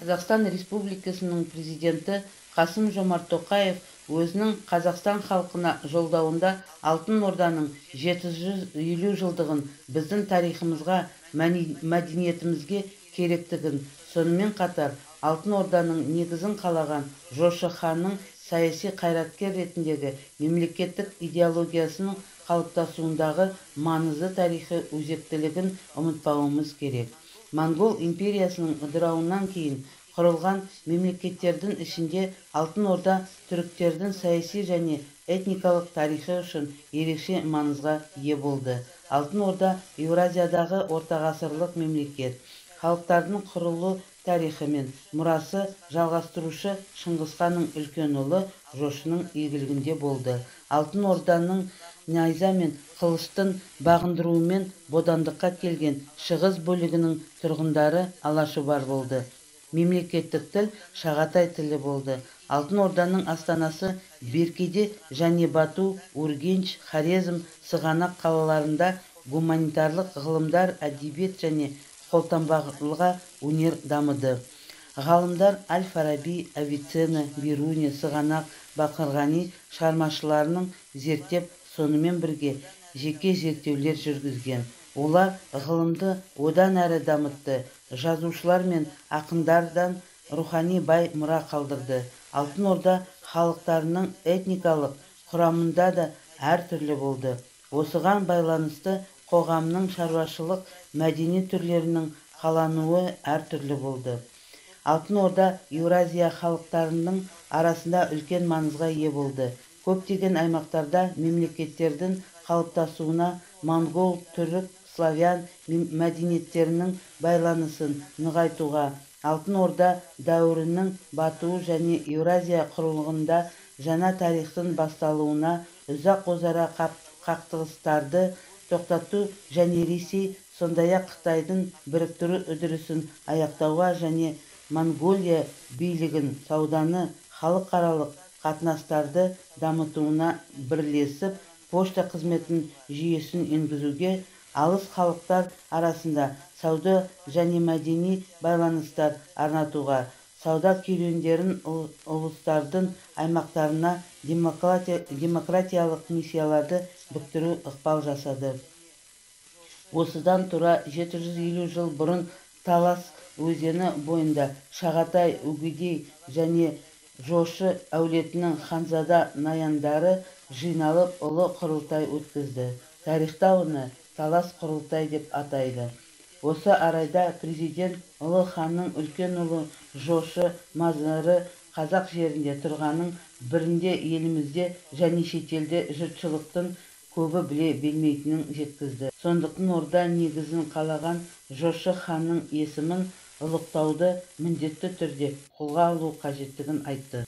Қазақстан Республикасының президенті Қасым-Жомарт Тоқаев өзінің Қазақстан халқына жолдауында Алтын Орданың 750 жылдығын біздің тарихымызға, мәдениетімізге керектігін, сонымен қатар Алтын Орданың негізін қалаған Жошы ханның саяси қайраткер ретіндегі мемлекеттік идеологиясының қалыптасуындағы маңызды тарихи өзектілігін ұмытпауымыз керек. Моңғол империясының ыдырауынан кейін құрылған мемлекеттердің ішінде Алтын Орда түріктердің саяси және этникалық тарихы үшін ерекше маңызға ие болды. Алтын Орда Еуразиядағы ортағасырлық мемлекет. Халықтардың құрылу тарихы мен мұрасы жалғастырушы Шыңғысханның үлкен ұлы Жошының игілігінде болды. Алтын Орданың найза мен қылыштың бағындыруымен бодандыққа келген шығыс бөлігінің тұрғындары алашыбар болды. Мемлекеттік тіл шағатай тілі болды. Алтын Орданың астанасы Беркеде және Бату, Ургенч, Хорезм, Сығанақ қалаларында гуманитарлық ғылымдар, әдебиет және қолтанбалыға өнер дамыды. Ғалымдар Аль-Фараби, Авиценна, Бируни, Сығанақ, Бақырғани шығармашыларының зерттеп, сонымен бірге жеке зерттеулер жүргізген. Олар ғылымды одан әрі дамытты, жазушылар мен ақындардан рухани бай мұра қалдырды. Алтын Орда халықтарының этникалық құрамында да әр түрлі болды. Осыған байланысты қоғамның шаруашылық мәдени түрлерінің қалануы әр түрлі болды. Алтын Орда Еуразия халықтарының арасында үлкен маңызға ие болды. Көптеген аймақтарда мемлекеттердің қалыптасуына моңғол, түрік, славян мәдениеттерінің байланысын нығайтуға, Алтын Орда дәуірінің батуы және Еуразия құрылғында жаңа тарихтың басталуына, ұзақ өзара қақтығыстарды тоқтату және Ресей, сондай-ақ Қытайдың біріктіру үдерісін аяқтауға және Монғолия билігін сауданы, халықаралық қатынастарды дамытуына бірлесіп, пошта қызметінің жүйесін енгізуге, алыс халықтар арасында сауда және мәдени байланыстар орнатуға, сауда керуендерін ұлыстардың аймақтарына демократиялық миссияларды бүктіру ықпал жасады. Осыдан тура 750 жыл бұрын Талас өзені бойында Шағатай, Үгедей және Жошы әулетінің ханзада наяндары жиналып ұлы құрылтай өткізді. Тарихта оны Талас құрылтай деп атайды. Осы арайда президент ұлы ханның үлкен ұлы Жошы мазары қазақ жерінде тұрғанын бірінде елімізде және шетелде жұртшылықтың көбі біле бермейтінін жеткізді. Сондықтан орда негізін қалаған Жошы ханның есімін ұлықтауды міндетті түрде қолға алу қажеттігін айтты.